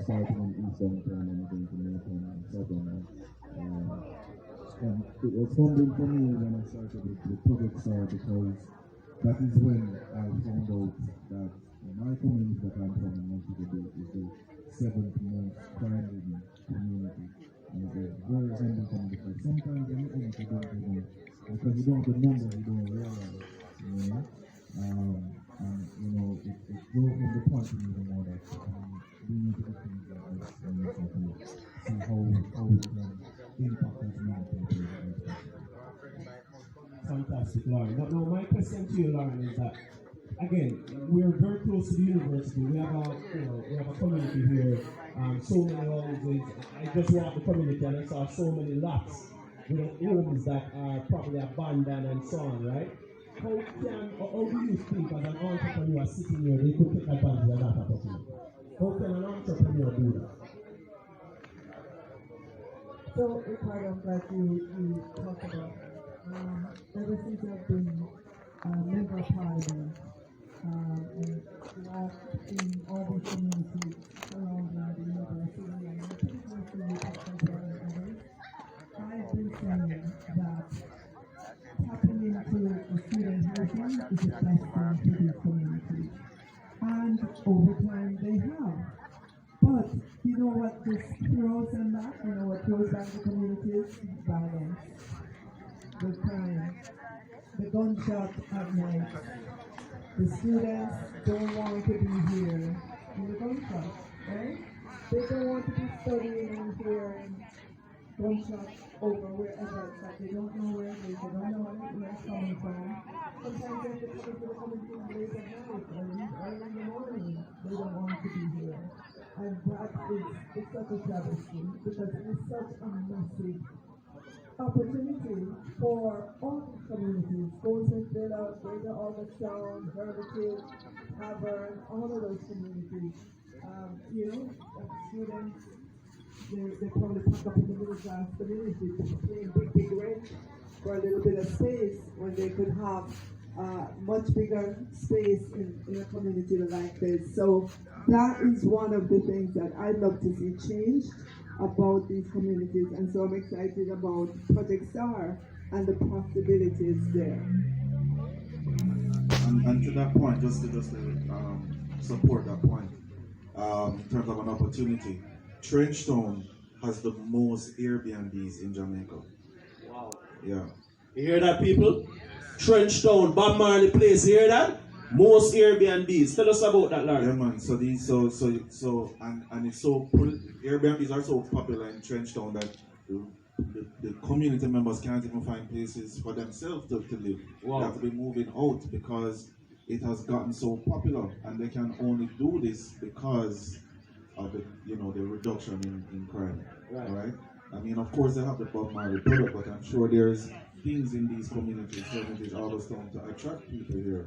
starting in Eastern and going to Northern and Southern. And it was humbling for me when I started with the project star because that is when I found out that my community that I'm from in Montego is the seventh most crime-ridden community. And it's very humbling for me because sometimes when you enter, you don't even, because you don't have the numbers, you don't realize, you know. And you know, it drove from the point to me more that we need to do things like this and we need to see how we can impact the community. Fantastic, Lauren. Now, my question to you, Lauren, is that again, we're very close to the university. We have a community here. So many houses. I just walked the community and I saw so many lots with homes that are probably abandoned and so on, right? How do you think as an entrepreneur sitting here, they could take advantage of that opportunity? How can an entrepreneur do that? So, Ricardo, I'm glad you talked about ever since I've been a member of parliament and walked in all these communities around the university and particularly others, I've been saying that tapping into the student housing is the best thing for these communities. And over time they have. But you know what this throws in that? You know what throws back the communities? Violence. The crime. The gunshot at night. The students don't want to be here in the gunshot, right? They don't want to be studying and hearing gunshots over wherever it's at. They don't know where it is. They don't know where it's coming from. Sometimes they have to come into late at night or early in the morning. They don't want to be here. And that is such a travesty because it is such a massive opportunity for all communities. Goldsmith Villa, Greater Alderstown, Hermitage, Havern, all of those communities. Students, they probably pack up in the middle class community to pay big rent for a little bit of space when they could have much bigger space in a community like this. So that is one of the things that I'd love to see changed about these communities, and so I'm excited about Project STAR and the possibilities there. And to that point, just to support that point, in terms of an opportunity, Trenchtown has the most Airbnbs in Jamaica. Wow. Yeah. You hear that, people? Trenchtown, Bob Marley place, you hear that? Most Airbnbs. Tell us about that, Larry. Yeah, man. So and it's so Airbnbs are so popular in Trenchtown that the community members can't even find places for themselves to live. Wow. They have to be moving out because it has gotten so popular, and they can only do this because of the reduction in crime. Right. I mean, of course, they have the Bob Marley product, but I'm sure there's things in these communities, Hermitage, Alderstown, to attract people here.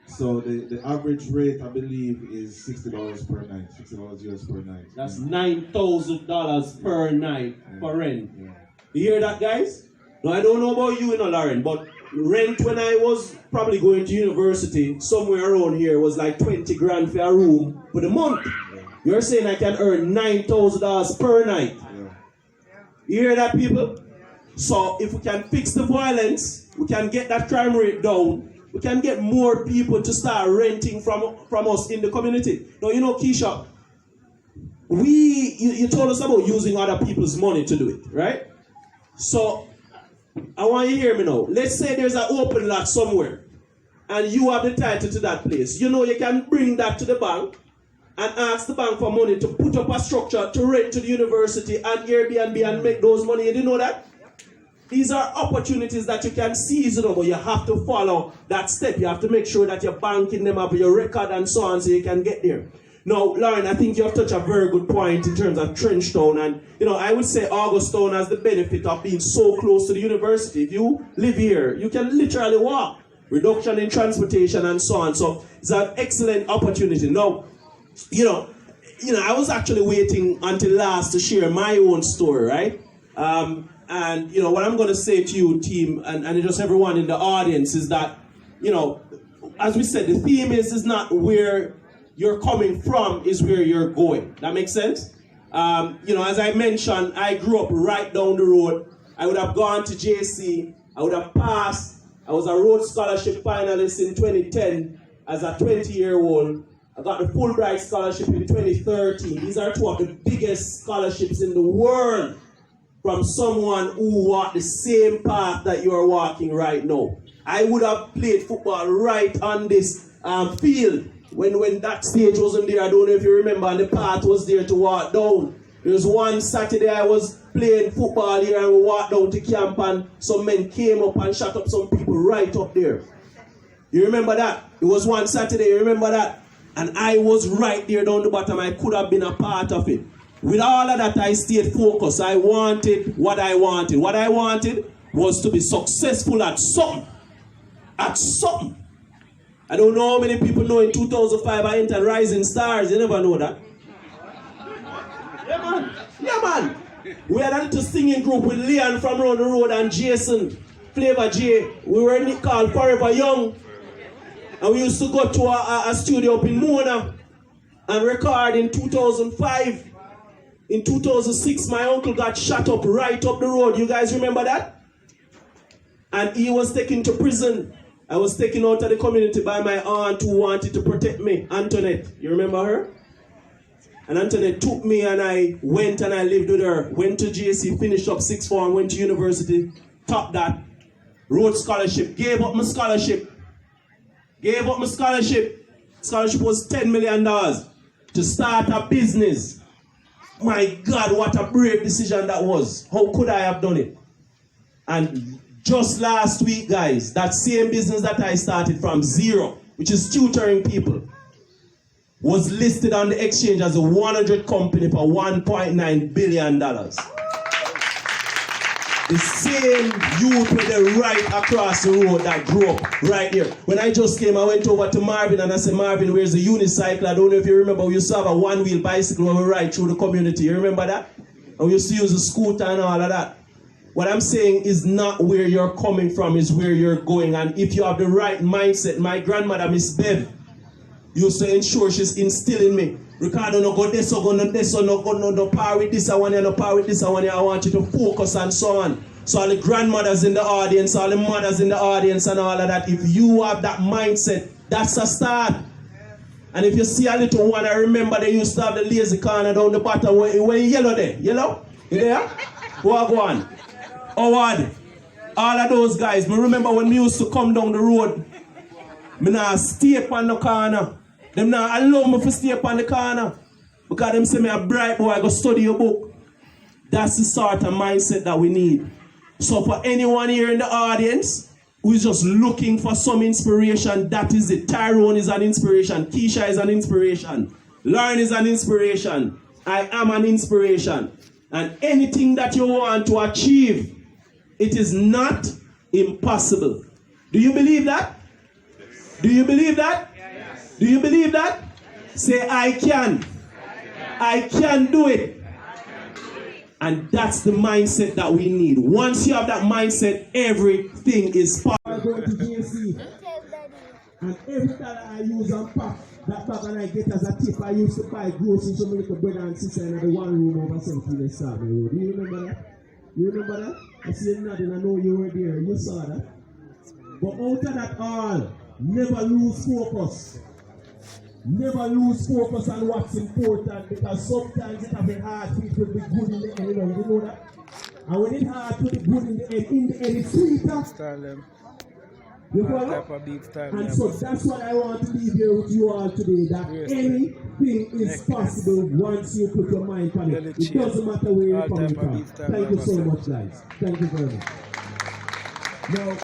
So the average rate, I believe, is $60 per night, $60 US per night. That's $9,000 per night for rent. Yeah. You hear that, guys? Now, I don't know about you, Lauren, but rent when I was probably going to university, somewhere around here, was like 20 grand for a room for the month. Yeah. You're saying I can earn $9,000 per night. Yeah. You hear that, people? So if we can fix the violence, we can get that crime rate down, we can get more people to start renting from us in the community. Now, Keisha, you told us about using other people's money to do it, right? So I want you to hear me now. Let's say there's an open lot somewhere and you have the title to that place. You can bring that to the bank and ask the bank for money to put up a structure to rent to the university and Airbnb and make those money. You didn't know that? These are opportunities that you can seize, but you have to follow that step. You have to make sure that you're banking them up, your record and so on, so you can get there. Now, Lauren, I think you have touched a very good point in terms of Trenchtown. And, I would say Augustown has the benefit of being so close to the university. If you live here, you can literally walk. Reduction in transportation and so on. So it's an excellent opportunity. Now, I was actually waiting until last to share my own story, right? And what I'm going to say to you, team, and just everyone in the audience is that, as we said, the theme is not where you're coming from is where you're going. That makes sense? As I mentioned, I grew up right down the road. I would have gone to JC. I would have passed. I was a Rhodes Scholarship finalist in 2010 as a 20-year-old. I got the Fulbright Scholarship in 2013. These are two of the biggest scholarships in the world from someone who walked the same path that you are walking right now. I would have played football right on this field when that stage wasn't there. I don't know if you remember, and the path was there to walk down. There was one Saturday I was playing football here and we walked down to camp and some men came up and shot up some people right up there. You remember that? It was one Saturday, you remember that? And I was right there down the bottom. I could have been a part of it. With all of that, I stayed focused. I wanted what I wanted. What I wanted was to be successful at something. At something. I don't know how many people know in 2005 I entered Rising Stars. You never know that. Yeah, man. Yeah, man. We had a little singing group with Leon from around the road and Jason, Flavor J. We were called Forever Young. And we used to go to a studio up in Mona and record in 2005. In 2006, my uncle got shot up right up the road. You guys remember that? And he was taken to prison. I was taken out of the community by my aunt who wanted to protect me, Antoinette. You remember her? And Antoinette took me and I went and I lived with her. Went to GSC, finished up sixth form, went to university, topped that. Rhodes Scholarship, gave up my scholarship. Gave up my scholarship. Scholarship was $10 million to start a business. My God, what a brave decision that was. How could I have done it? And just last week, guys, that same business that I started from zero, which is tutoring people, was listed on the exchange as a 100 company for $1.9 billion. The same youth with the right across the road that grew up right here. When I just came, I went over to Marvin and I said, Marvin, where's the unicycle? I don't know if you remember, we used to have a one-wheel bicycle when we ride through the community. You remember that? And we used to use a scooter and all of that. What I'm saying is not where you're coming from, is where you're going. And if you have the right mindset, my grandmother, Miss Bev, used to ensure she's instilling me. Ricardo, no go this, go no this, no go no power with this, I want you, no power with this, I want you. I want you to focus and so on. So all the grandmothers in the audience, all the mothers in the audience and all of that, if you have that mindset, that's a start. And if you see a little one, I remember they used to have the lazy corner down the bottom where yellow there. Yellow? You there? Go on. Howard. All of those guys. Me remember when we used to come down the road, me nah stay up on the corner. Them not allow me to stay up on the corner. Because them say me a bright boy, I go study your book. That's the sort of mindset that we need. So for anyone here in the audience who is just looking for some inspiration, that is it. Tyrone is an inspiration. Keisha is an inspiration. Lauren is an inspiration. I am an inspiration. And anything that you want to achieve, it is not impossible. Do you believe that? Do you believe that? Do you believe that? Say, I can. I can do it. And that's the mindset that we need. Once you have that mindset, everything is possible. I go to GSC, and every time I use and pack, that bag and I get as a tip, I used to buy groceries for my little brother and sister in the one room over St. Peter's Road. Do you remember that? You remember that? I see you nodding, I know you were there, you saw that. But out of that all, never lose focus. Never lose focus on what's important, because sometimes it has been hard for it to be good in the end, you know that? And when it's hard to be good in the end it's sweeter. You follow? And so that's what I want to leave here with you all today, that anything is possible once you put your mind on it. It doesn't matter where you're coming from. Thank you so much, guys. Thank you very much. Now,